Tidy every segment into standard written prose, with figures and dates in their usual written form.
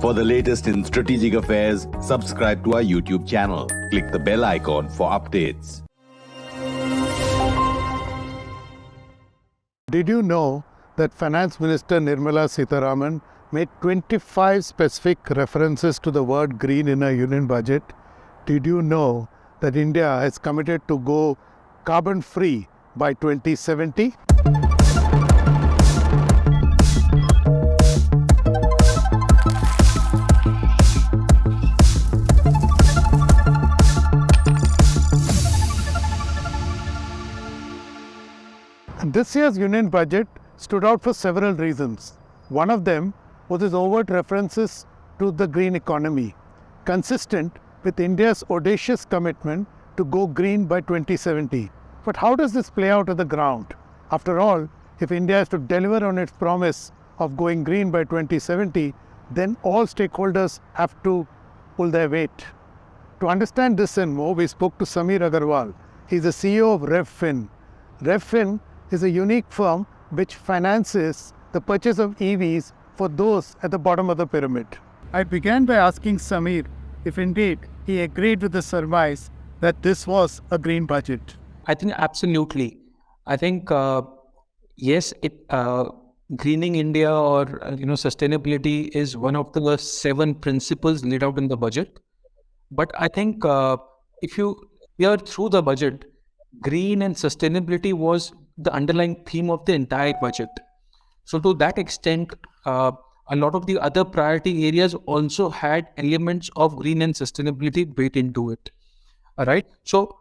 For the latest in strategic affairs, subscribe to our YouTube channel. Click the bell icon for updates. Did you know that Finance Minister Nirmala Sitharaman made 25 specific references to the word green in her union budget? Did you know that India has committed to go carbon free by 2070? This year's union budget stood out for several reasons. One of them was its overt references to the green economy, consistent with India's audacious commitment to go green by 2070. But how does this play out on the ground? After all, if India is to deliver on its promise of going green by 2070, then all stakeholders have to pull their weight. To understand this and more, we spoke to Sameer Aggarwal. He's the CEO of Revfin. Revfin is a unique firm which finances the purchase of EVs for those at the bottom of the pyramid. I began by asking Sameer if indeed he agreed with the surmise that this was a green budget. I think absolutely. I think yes, greening India or sustainability is one of the 7 principles laid out in the budget. But I think if you hear through the budget, green and sustainability was the underlying theme of the entire budget. So to that extent, a lot of the other priority areas also had elements of green and sustainability built into it. All right. So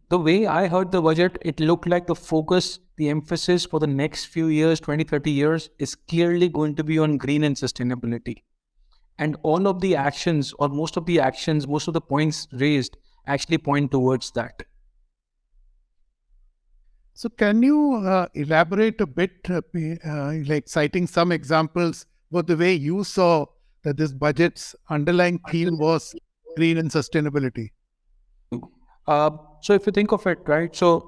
the way I heard the budget, it looked like the focus, the emphasis for the next few years, 20, 30 years is clearly going to be on green and sustainability. And all of the actions or most of the points raised actually point towards that. So can you elaborate a bit, like citing some examples of the way you saw that this budget's underlying theme was green and sustainability? So if you think of it, right, so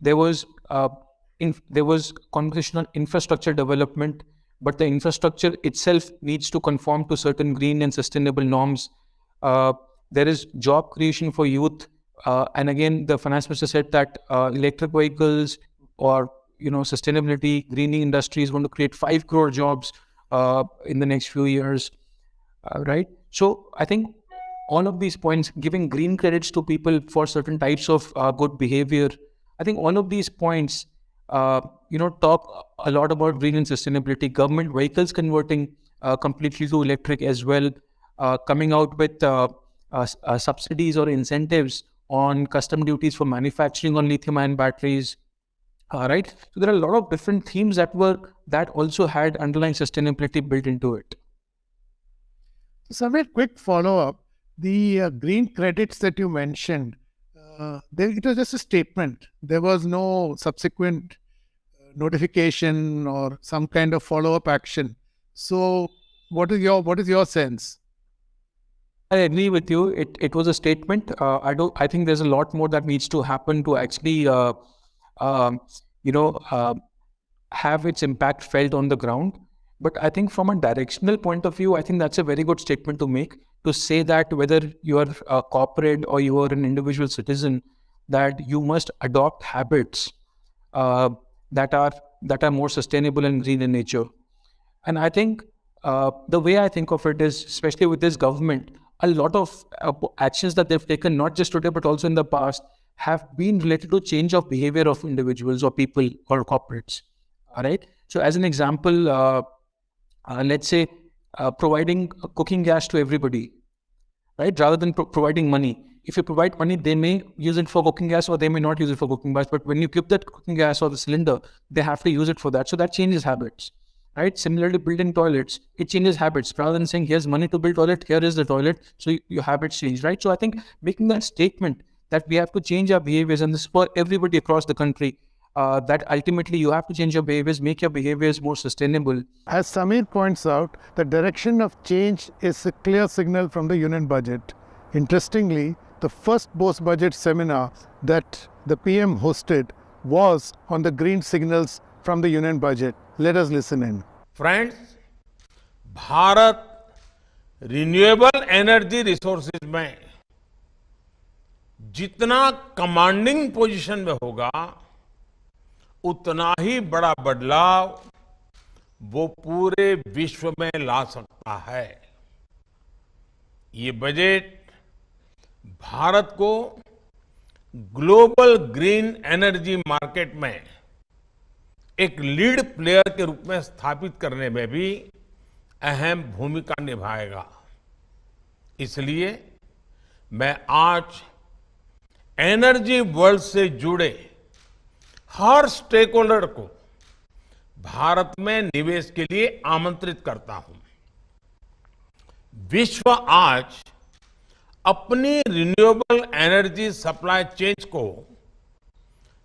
there was conversation on infrastructure development, but the infrastructure itself needs to conform to certain green and sustainable norms. There is job creation for youth. And again, the finance minister said that electric vehicles or sustainability, greening industry is going to create 5 crore jobs in the next few years, right? So I think all of these points, giving green credits to people for certain types of good behavior, I think all of these points, talk a lot about green and sustainability. Government vehicles converting completely to electric as well, coming out with subsidies or incentives on custom duties for manufacturing on lithium-ion batteries, right? So there are a lot of different themes that also had underlying sustainability built into it. So, a quick follow-up. The green credits that you mentioned, it was just a statement. There was no subsequent notification or some kind of follow-up action. So, what is your sense? I agree with you. It was a statement. I think there's a lot more that needs to happen to actually, have its impact felt on the ground. But I think from a directional point of view, I think that's a very good statement to make, to say that whether you are a corporate or you are an individual citizen, that you must adopt habits that are more sustainable and green in nature. And I think the way I think of it is, especially with this government, a lot of actions that they've taken, not just today, but also in the past, have been related to change of behavior of individuals or people or corporates. All right. So as an example, let's say providing cooking gas to everybody, right? Rather than providing money. If you provide money, they may use it for cooking gas or they may not use it for cooking gas. But when you give that cooking gas or the cylinder, they have to use it for that. So that changes habits. Right? Similarly, building toilets, it changes habits. Rather than saying, here's money to build toilet, here is the toilet. So your habits change, right? So I think making that statement that we have to change our behaviors, and this is for everybody across the country, that ultimately you have to change your behaviors, make your behaviors more sustainable. As Sameer points out, the direction of change is a clear signal from the union budget. Interestingly, the first post-budget seminar that the PM hosted was on the green signals from the union budget. Let us listen in. Friends, Bharat renewable energy resources में जितना commanding position में होगा, उतना ही बड़ा बदलाव वो पूरे विश्व में ला सकता है। ये बजट भारत को ग्लोबल ग्रीन एनर्जी मार्केट में एक लीड प्लेयर के रूप में स्थापित करने में भी अहम भूमिका निभाएगा। इसलिए मैं आज एनर्जी वर्ल्ड से जुड़े हर स्टेक होल्डर को भारत में निवेश के लिए आमंत्रित करता हूं। विश्व आज अपनी रिन्यूएबल एनर्जी सप्लाई चेन को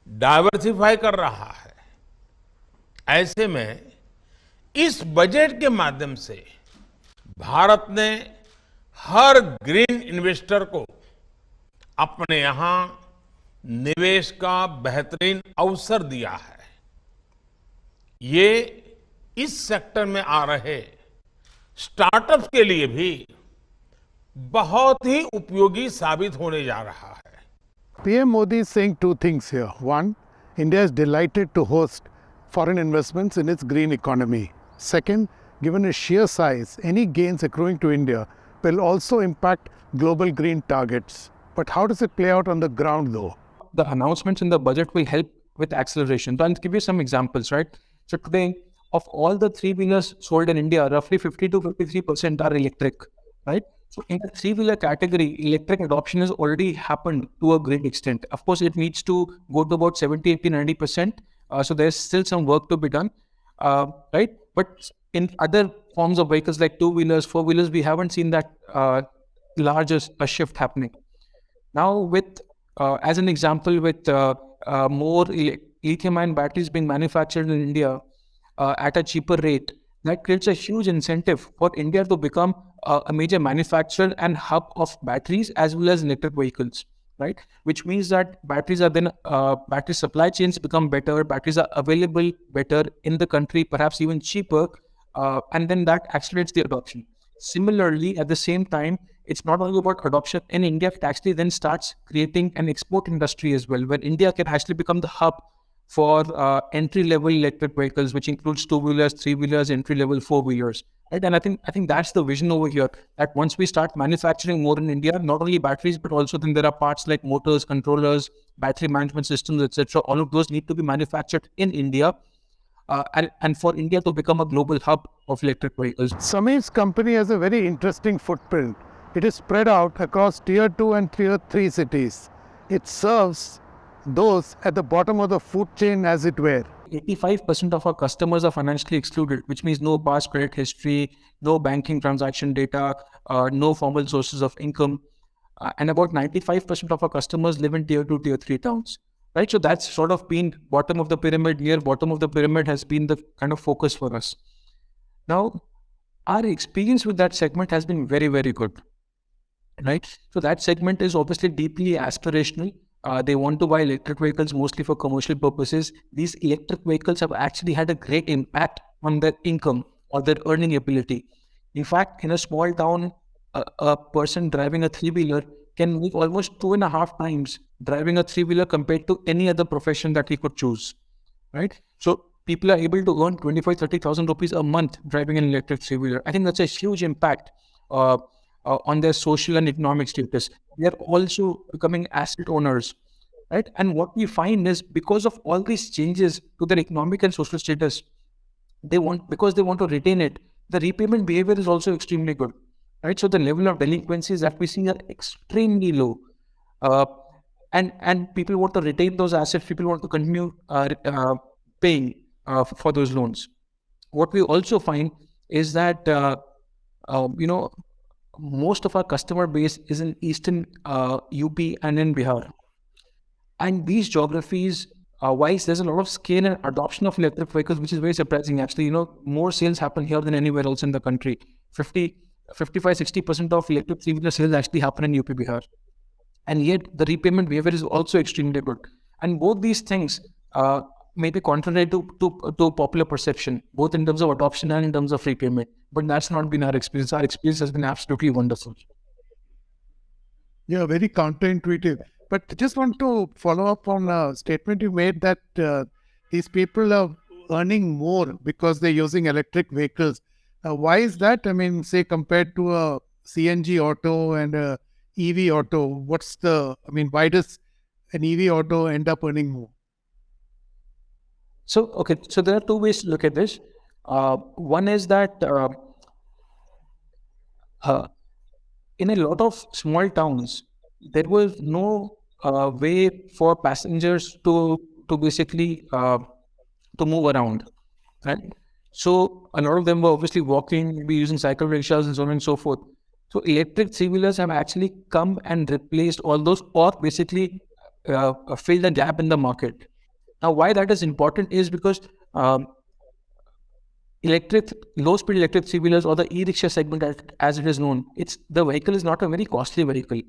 डाइवर्सिफाई कर रहा है। ऐसे में इस बजट के माध्यम से भारत ने हर ग्रीन इन्वेस्टर को अपने यहां निवेश का बेहतरीन अवसर दिया है। ये इस सेक्टर में आ रहे स्टार्टअप्स के लिए भी बहुत ही उपयोगी साबित होने जा रहा है। PM Modi is saying two things here. One, India is delighted to host foreign investments in its green economy. Second, given its sheer size, any gains accruing to India will also impact global green targets. But how does it play out on the ground though? The announcements in the budget will help with acceleration. So I'll give you some examples, right? So today, of all the three-wheelers sold in India, roughly 50 to 53% are electric, right? So in the three-wheeler category, electric adoption has already happened to a great extent. Of course, it needs to go to about 70, 80, 90%. So there's still some work to be done, right? But in other forms of vehicles like two-wheelers, four-wheelers, we haven't seen that larger a shift happening. Now with, as an example, with more lithium-ion batteries being manufactured in India at a cheaper rate, that creates a huge incentive for India to become a major manufacturer and hub of batteries as well as electric vehicles, right? Which means that batteries are then, battery supply chains become better, batteries are available better in the country, perhaps even cheaper, and then that accelerates the adoption. Similarly, at the same time, it's not only about adoption in India, it actually then starts creating an export industry as well, where India can actually become the hub for entry-level electric vehicles, which includes two-wheelers, three-wheelers, entry-level four-wheelers, right? And I think that's the vision over here, that once we start manufacturing more in India, not only batteries, but also then there are parts like motors, controllers, battery management systems, etc. All of those need to be manufactured in India, and for India to become a global hub of electric vehicles. Sameer's company has a very interesting footprint. It is spread out across tier 2 and tier 3 cities. It serves those at the bottom of the food chain, as it were. 85% of our customers are financially excluded, which means no past credit history, no banking transaction data, no formal sources of income. And about 95% of our customers live in tier 2, tier 3 towns, right? So that's sort of been bottom of the pyramid. Near bottom of the pyramid has been the kind of focus for us. Now, our experience with that segment has been very, very good, right? So that segment is obviously deeply aspirational. They want to buy electric vehicles mostly for commercial purposes. These electric vehicles have actually had a great impact on their income or their earning ability. In fact, in a small town, a person driving a three-wheeler can make almost 2.5 times driving a three-wheeler compared to any other profession that he could choose, right? So people are able to earn 25,000-30,000 rupees a month driving an electric three-wheeler. I think that's a huge impact on their social and economic status. They are also becoming asset owners, right? And what we find is, because of all these changes to their economic and social status, because they want to retain it, the repayment behavior is also extremely good, right? So the level of delinquencies that we see are extremely low. And people want to retain those assets, people want to continue paying for those loans. What we also find is that, most of our customer base is in eastern UP and in Bihar. And these geographies, wise, there's a lot of scale and adoption of electric vehicles, which is very surprising. Actually, more sales happen here than anywhere else in the country. 55-60% of electric three-wheeler sales actually happen in UP, Bihar. And yet the repayment behavior is also extremely good. And both these things maybe contrary to popular perception, both in terms of adoption and in terms of repayment. But that's not been our experience. Our experience has been absolutely wonderful. Yeah, very counterintuitive. But just want to follow up on a statement you made that these people are earning more because they're using electric vehicles. Why is that? I mean, say compared to a CNG auto and a EV auto, why does an EV auto end up earning more? So there are two ways to look at this. One is that in a lot of small towns, there was no way for passengers to basically to move around, right? So a lot of them were obviously walking, maybe using cycle rickshaws and so on and so forth. So electric three-wheelers have actually come and replaced all those, or basically filled the gap in the market. Now, why that is important is because low-speed electric three-wheelers, or the e-rickshaw segment as it is known, the vehicle is not a very costly vehicle,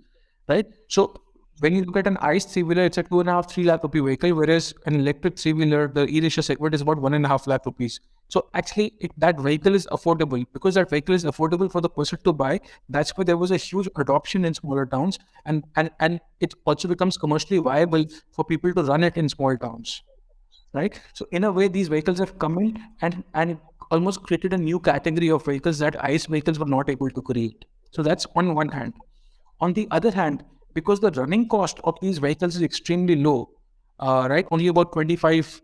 right? So when you look at an ICE three-wheeler, it's a 2.5, 3 lakh rupee vehicle, whereas an electric three-wheeler, the e-rickshaw segment, is about 1.5 lakh rupees. So actually, that vehicle is affordable. Because that vehicle is affordable for the person to buy, that's why there was a huge adoption in smaller towns, and it also becomes commercially viable for people to run it in small towns, right? So in a way, these vehicles have come in and almost created a new category of vehicles that ICE vehicles were not able to create. So that's on one hand. On the other hand, because the running cost of these vehicles is extremely low, right? Only about 25%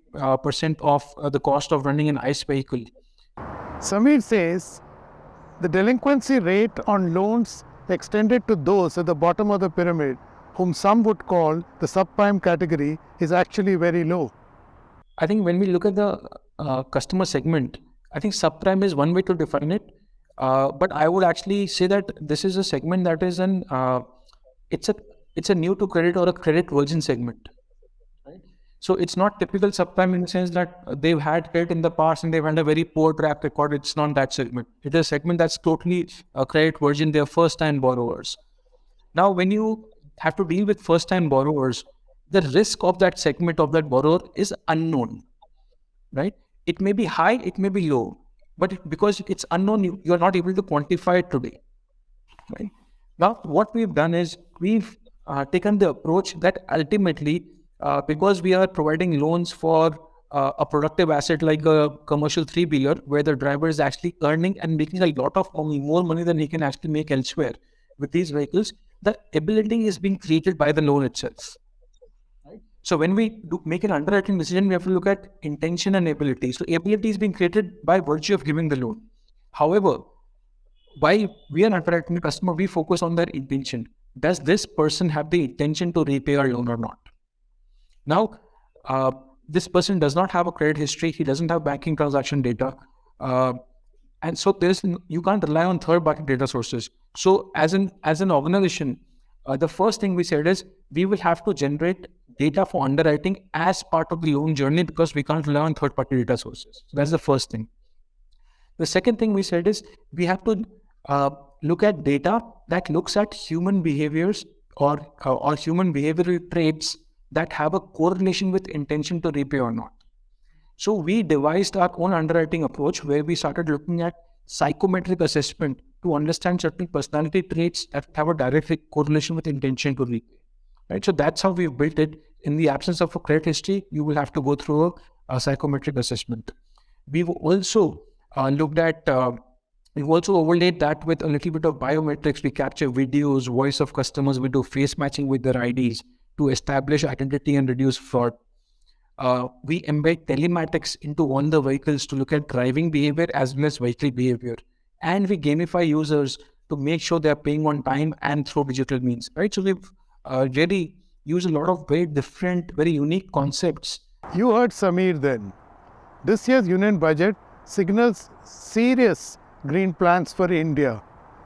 of the cost of running an ICE vehicle. Sameer says the delinquency rate on loans extended to those at the bottom of the pyramid, whom some would call the subprime category, is actually very low. I think when we look at the customer segment, I think subprime is one way to define it. But I would actually say that this is a segment that is it's a new to credit or a credit virgin segment, right? So it's not typical subprime in the sense that they've had credit in the past and they've had a very poor track record. It's not that segment. It is a segment that's totally credit virgin. They're first-time borrowers. Now, when you have to deal with first-time borrowers, the risk of that segment of that borrower is unknown, right? It may be high, it may be low, but because it's unknown, you are not able to quantify it today, right? Now, what we've done is we've taken the approach that ultimately, because we are providing loans for a productive asset like a commercial three-wheeler, where the driver is actually earning and making a lot of money, more money than he can actually make elsewhere with these vehicles, the ability is being created by the loan itself. So when we make an underwriting decision, we have to look at intention and ability. So ability is being created by virtue of giving the loan. However, while we are underwriting the customer, we focus on their intention. Does this person have the intention to repay our loan or not? Now, this person does not have a credit history. He doesn't have banking transaction data. And so you can't rely on third-party data sources. So as an organization, the first thing we said is we will have to generate data for underwriting as part of the loan journey, because we can't rely on third-party data sources. So that's the first thing. The second thing we said is we have to look at data that looks at human behaviors or human behavioral traits that have a correlation with intention to repay or not. So we devised our own underwriting approach where we started looking at psychometric assessment to understand certain personality traits that have a direct correlation with intention to repay. Right? So that's how we've built it. In the absence of a credit history, you will have to go through a psychometric assessment. We've also we've also overlaid that with a little bit of biometrics. We capture videos, voice of customers. We do face matching with their IDs to establish identity and reduce fraud. We embed telematics into all the vehicles to look at driving behavior as well as vehicle behavior. And we gamify users to make sure they are paying on time and through digital means, right? So we've really used a lot of very different, very unique concepts. You heard Sameer then. This year's Union Budget signals serious green plans for India.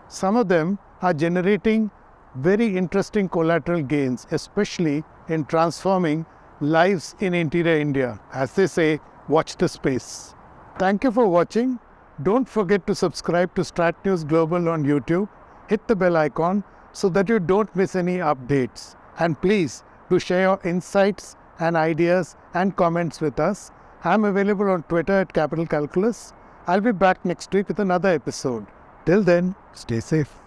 Some of them are generating very interesting collateral gains, especially in transforming lives in interior India. As they say, watch the space. Thank you for watching. Don't forget to subscribe to StratNewsGlobal on YouTube. Hit the bell icon so that you don't miss any updates. And please do share your insights and ideas and comments with us. I'm available on Twitter at Capital Calculus. I'll be back next week with another episode. Till then, stay safe.